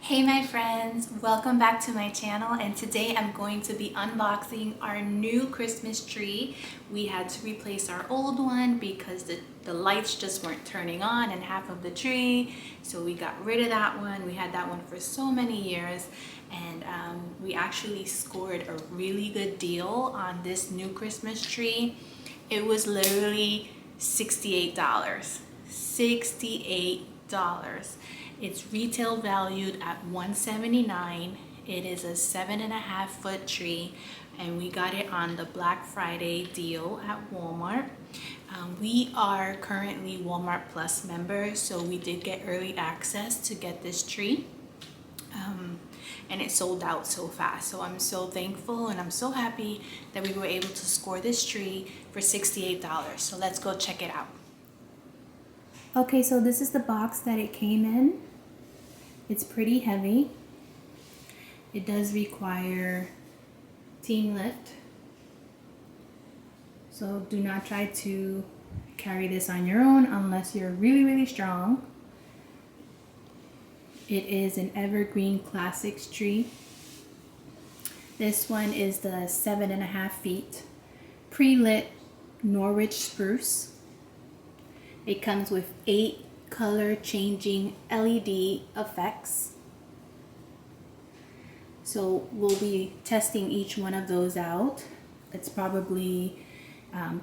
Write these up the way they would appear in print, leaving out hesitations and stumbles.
Hey my friends, welcome back to my channel, and today I'm going to be unboxing our new Christmas tree. We had to replace our old one because the lights just weren't turning on in half of the tree, so we got rid of that one. We had that one for so many years, and we actually scored a really good deal on this new Christmas tree. It was literally $68. $68. It's retail valued at $179. It is a 7.5-foot tree, and we got it on the Black Friday deal at Walmart. We are currently Walmart Plus members, so we did get early access to get this tree. And it sold out so fast. So I'm so thankful and I'm so happy that we were able to score this tree for $68. So let's go check it out. Okay, so this is the box that it came in. It's pretty heavy. It does require team lift. So do not try to carry this on your own unless you're really strong. It is an evergreen classics tree. This one is the 7.5 feet pre-lit Norwich spruce. It comes with 8 color changing LED effects. So we'll be testing each one of those out. It's probably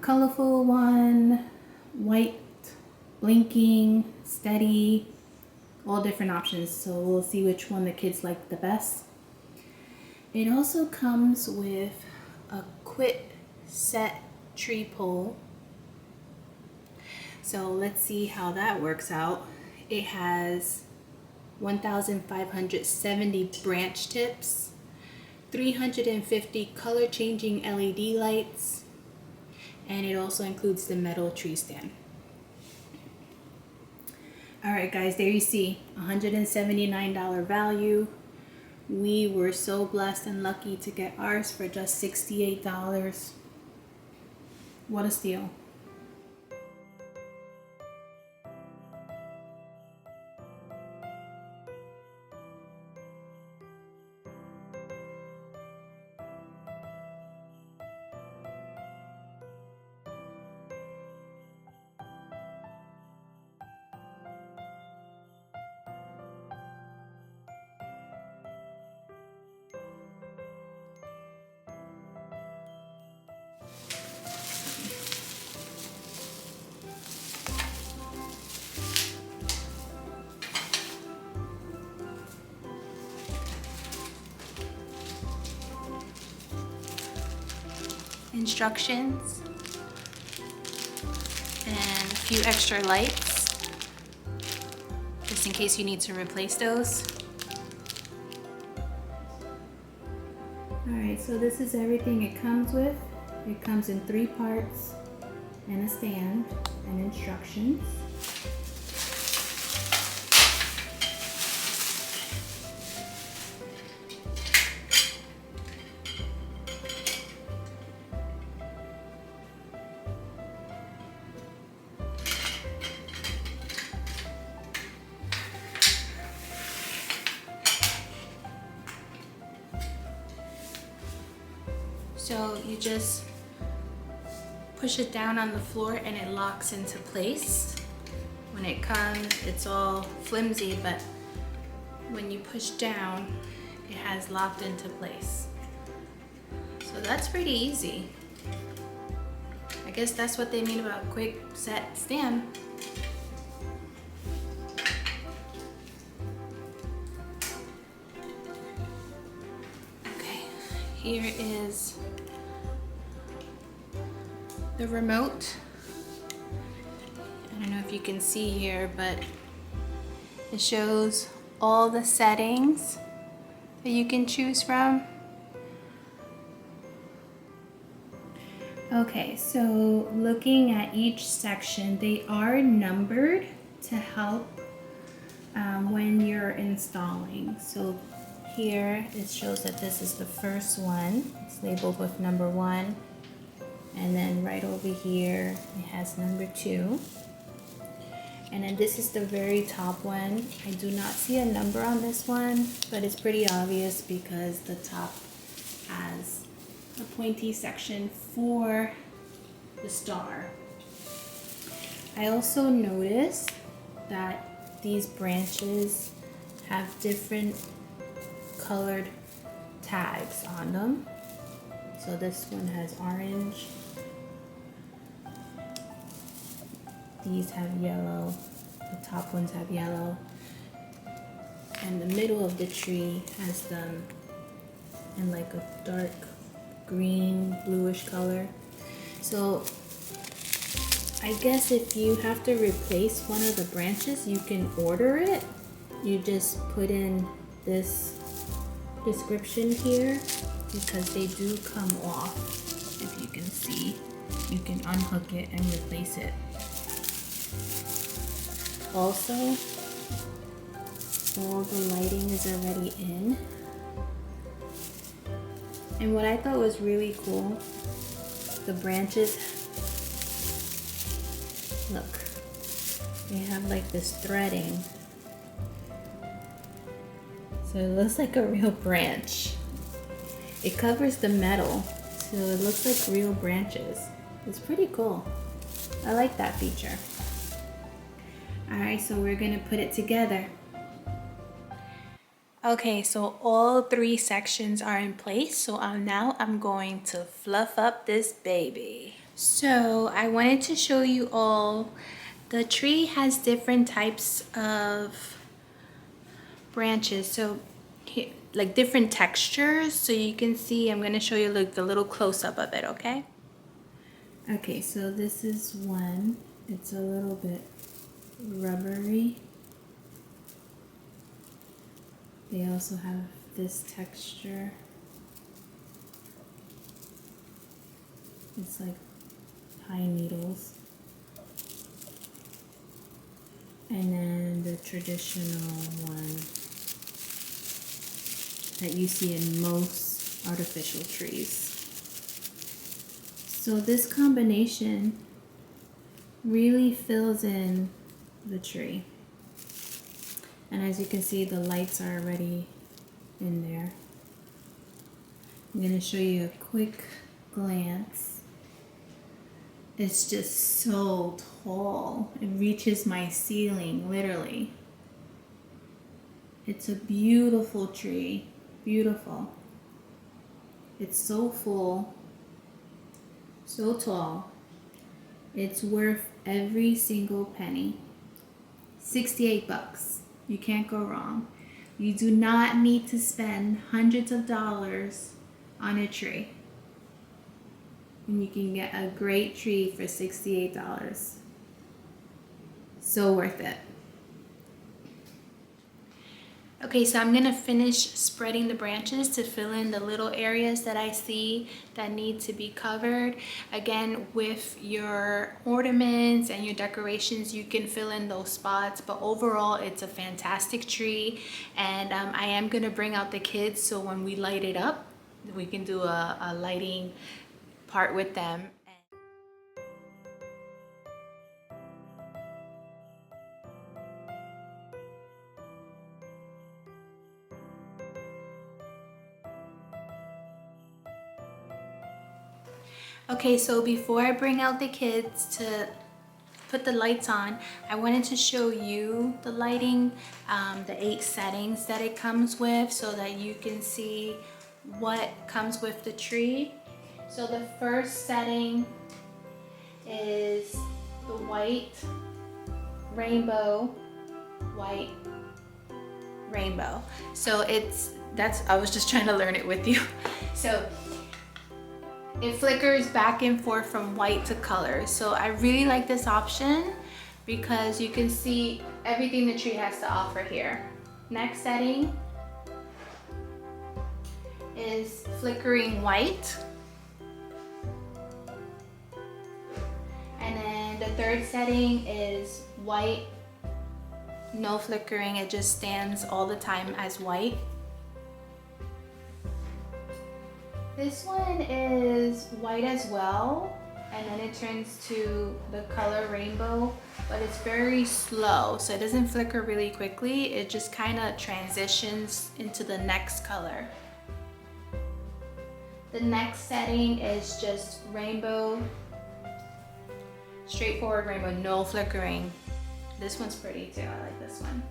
colorful one, white, blinking, steady, all different options. So we'll see which one the kids like the best. It also comes with a quit set tree pole. So let's see how that works out. It has 1,570 branch tips, 350 color changing LED lights, and it also includes the metal tree stand. Alright guys, there you see, $179 value. We were so blessed and lucky to get ours for just $68. What a steal. Instructions and a few extra lights just in case you need to replace those. Alright, so this is everything it comes with. It comes in 3 parts and a stand and instructions. So you just push it down on the floor and it locks into place. When it comes, it's all flimsy, but when you push down, it has locked into place. So that's pretty easy. I guess that's what they mean about quick set stand. Okay, here is the remote. I don't know if you can see here, but it shows all the settings that you can choose from. Okay, so looking at each section, they are numbered to help when you're installing. So here it shows that this is the first one. It's labeled with number 1. And then right over here, it has number 2. And then this is the very top one. I do not see a number on this one, but it's pretty obvious because the top has a pointy section for the star. I also noticed that these branches have different colored tags on them. So this one has orange. These have yellow. The top ones have yellow. And the middle of the tree has them in like a dark green, bluish color. So I guess if you have to replace one of the branches, you can order it. You just put in this description here because they do come off. If you can see, you can unhook it and replace it. Also, all the lighting is already in. And what I thought was really cool, the branches, look, they have like this threading. So it looks like a real branch. It covers the metal, so it looks like real branches. It's pretty cool. I like that feature. Alright, so we're gonna put it together. Okay, so all 3 sections are in place, so now I'm going to fluff up this baby. So I wanted to show you all, the tree has different types of branches, so like different textures, so you can see. I'm going to show you like the little close-up of it, okay? Okay, so this is one. It's a little bit rubbery. They also have this texture. It's like pine needles. And then the traditional one that you see in most artificial trees. So this combination really fills in the tree. And as you can see, the lights are already in there. I'm going to show you a quick glance. It's just so tall. It reaches my ceiling, literally. It's a beautiful tree. Beautiful. It's so full, so tall. It's worth every single penny. 68 bucks. You can't go wrong. You do not need to spend hundreds of dollars on a tree. And you can get a great tree for $68. So worth it. Okay, so I'm gonna finish spreading the branches to fill in the little areas that I see that need to be covered. Again, with your ornaments and your decorations, you can fill in those spots, but overall it's a fantastic tree. And I am gonna bring out the kids, so when we light it up, we can do a lighting part with them. Okay, so before I bring out the kids to put the lights on, I wanted to show you the lighting, the 8 settings that it comes with, so that you can see what comes with the tree. So the first setting is the white rainbow, white rainbow. So I was just trying to learn it with you. So it flickers back and forth from white to color. So I really like this option because you can see everything the tree has to offer here. Next setting is flickering white. And then the third setting is white, no flickering, it just stands all the time as white. This one is white as well, and then it turns to the color rainbow, but it's very slow, so it doesn't flicker really quickly. It just kind of transitions into the next color. The next setting is just rainbow, straightforward rainbow, no flickering. This one's pretty too, I like this one.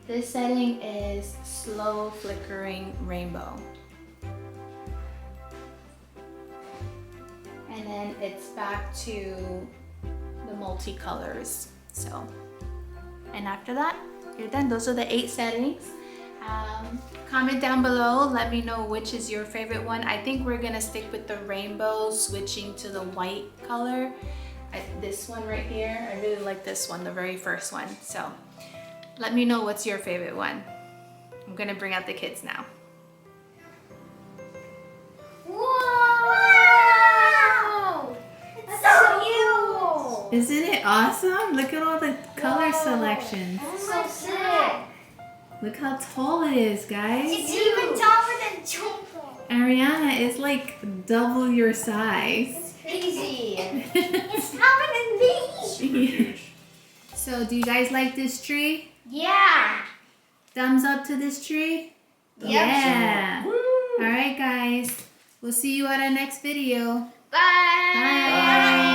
This setting is slow flickering rainbow. And then it's back to the multicolors. So, and after that, you're done. Those are the 8 settings. Comment down below, let me know which is your favorite one. I think we're gonna stick with the rainbow, switching to the white color. This one right here, I really like this one, the very first one. So let me know what's your favorite one. I'm gonna bring out the kids now. Whoa! That's so cute! Isn't it awesome? Look at all the color selections. That's so sick! Look how tall it is, guys. It's even taller than Choco. Ariana is like double your size. It's crazy. It's taller than me. So do you guys like this tree? Yeah. Thumbs up to this tree? Yep. Yeah. All right, guys. We'll see you at our next video. Bye. Bye.